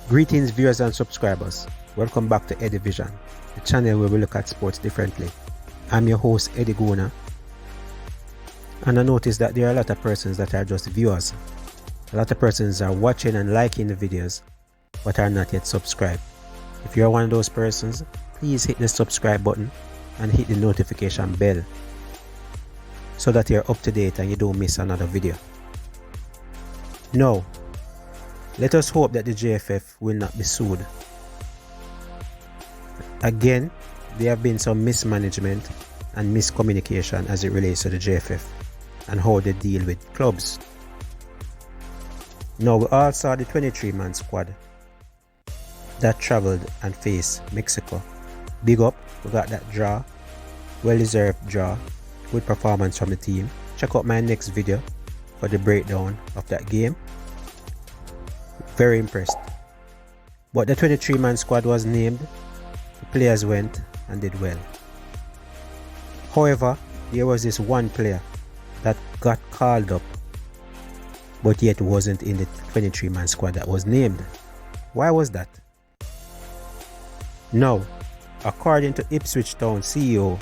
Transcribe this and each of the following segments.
Greetings viewers and subscribers, welcome back to Eddie Vision, the channel where we look at sports differently. I'm your host Eddie Guna, and I noticed that there are a lot of persons that are just viewers. A lot of persons are watching and liking the videos but are not yet subscribed. If you're one of those persons, please hit the subscribe button and hit the notification bell so that you're up to date and you don't miss another video. Now, let us hope that the JFF will not be sued. Again, there have been some mismanagement and miscommunication as it relates to the JFF and how they deal with clubs. Now, we all saw the 23-man squad that travelled and faced Mexico. Big up, we got that draw, well-deserved draw, good performance from the team. Check out my next video for the breakdown of that game. Very impressed. But the 23-man squad was named, the players went and did well. However, there was this one player that got called up but yet wasn't in the 23-man squad that was named. Why was that? Now, according to Ipswich Town CEO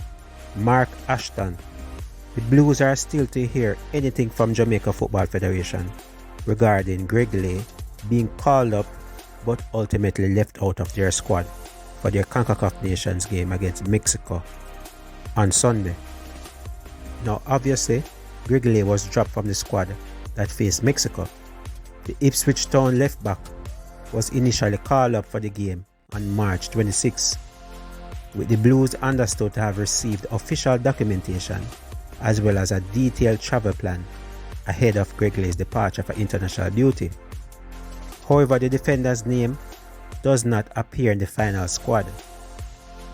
Mark Ashton, the Blues are still to hear anything from Jamaica Football Federation regarding Greg Leigh being called up but ultimately left out of their squad for their CONCACAF Nations game against Mexico on Sunday. Now obviously, Greg Leigh was dropped from the squad that faced Mexico. The Ipswich Town left back was initially called up for the game on March 26, with the Blues understood to have received official documentation as well as a detailed travel plan ahead of Greg Leigh's departure for international duty. However, the defender's name does not appear in the final squad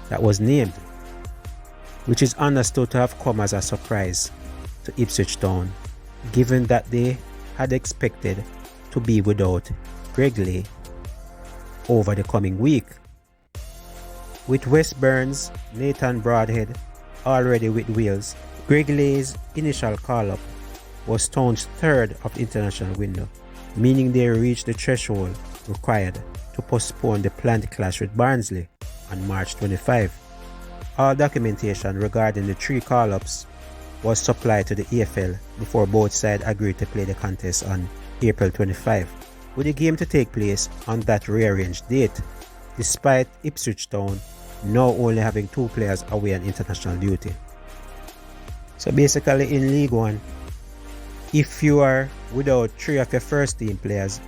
that was named, which is understood to have come as a surprise to Ipswich Town, given that they had expected to be without Greg Leigh over the coming week. With Wes Burns, Nathan Broadhead already with Wales, Greg Leigh's initial call-up was Town's third of the international window, meaning they reached the threshold required to postpone the planned clash with Barnsley on March 25. All documentation regarding the three call-ups was supplied to the EFL before both sides agreed to play the contest on April 25, with the game to take place on that rearranged date, despite Ipswich Town now only having two players away on international duty. So basically in League One, if you are without three of your first team players,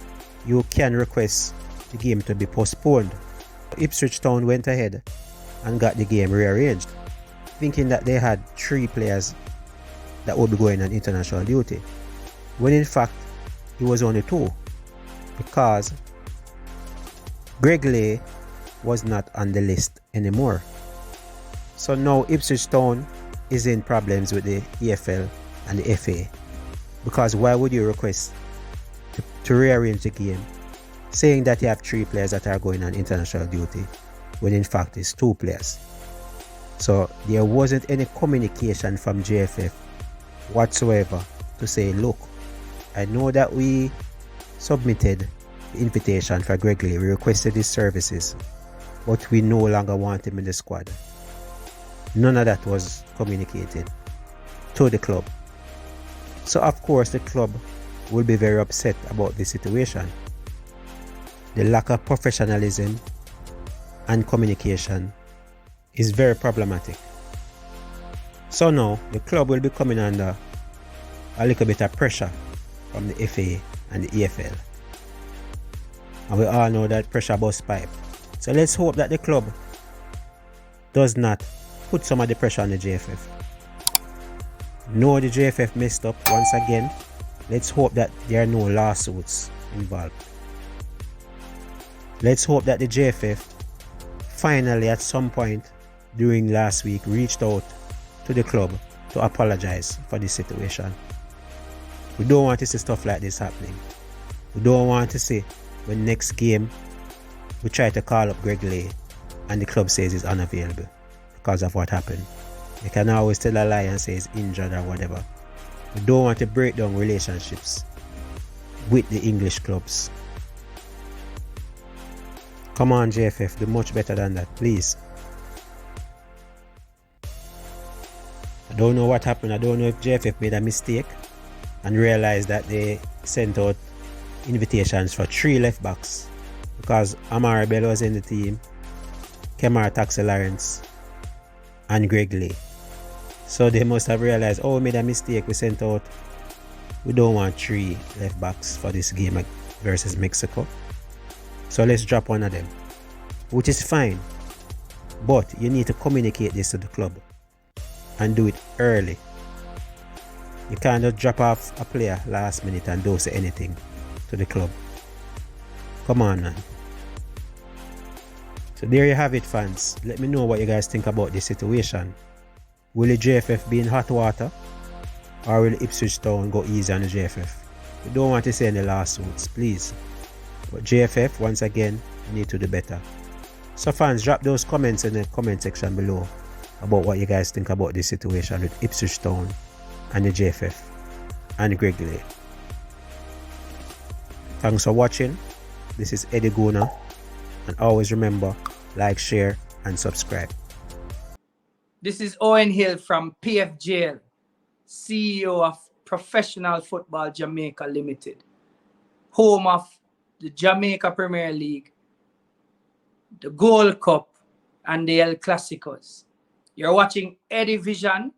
you can request the game to be postponed. Ipswich Town went ahead and got the game rearranged, thinking that they had three players that would be going on international duty, when in fact it was only two, because Greg Leigh was not on the list anymore. So now Ipswich Town is in problems with the EFL and the FA. Because why would you request to rearrange the game saying that you have three players that are going on international duty when in fact it's two players? So there wasn't any communication from JFF whatsoever to say, look, I know that we submitted the invitation for Greg Leigh, we requested his services, but we no longer want him in the squad. None of that was communicated to the club. So of course the club will be very upset about this situation. The lack of professionalism and communication is very problematic. So now the club will be coming under a little bit of pressure from the FA and the EFL. And we all know that pressure bust pipe. So let's hope that the club does not put some of the pressure on the JFF. No, the JFF messed up once again. Let's hope that there are no lawsuits involved. Let's hope that the JFF finally at some point during last week reached out to the club to apologize for this situation. We don't want to see stuff like this happening. We don't want to see when next game we try to call up Greg Leigh and the club says he's unavailable because of what happened. You can always tell a lie and say he's injured or whatever. We don't want to break down relationships with the English clubs. Come on, JFF, do much better than that, please. I don't know what happened. I don't know if JFF made a mistake and realized that they sent out invitations for 3 left backs because Amara Bell was in the team, Kemar Taxi Lawrence, and Greg Leigh. So they must have realized, oh, we made a mistake. We don't want 3 left backs for this game versus Mexico. So let's drop one of them, which is fine. But you need to communicate this to the club and do it early. You can't just drop off a player last minute and don't say anything to the club. Come on, man. So there you have it, fans. Let me know what you guys think about this situation. Will the JFF be in hot water? Or will Ipswich Town go easy on the JFF? We don't want to see any lawsuits, please. But JFF, once again, you need to do better. So fans, drop those comments in the comment section below about what you guys think about this situation with Ipswich Town and the JFF and Greg Leigh. Thanks for watching. This is Eddie Guna, and always remember, like, share and subscribe. This is Owen Hill from PFJL, CEO of Professional Football Jamaica Limited, home of the Jamaica Premier League, the Gold Cup, and the El Clasicos. You're watching Eddie Vision.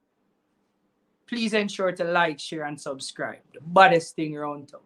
Please ensure to like, share, and subscribe. The baddest thing around town.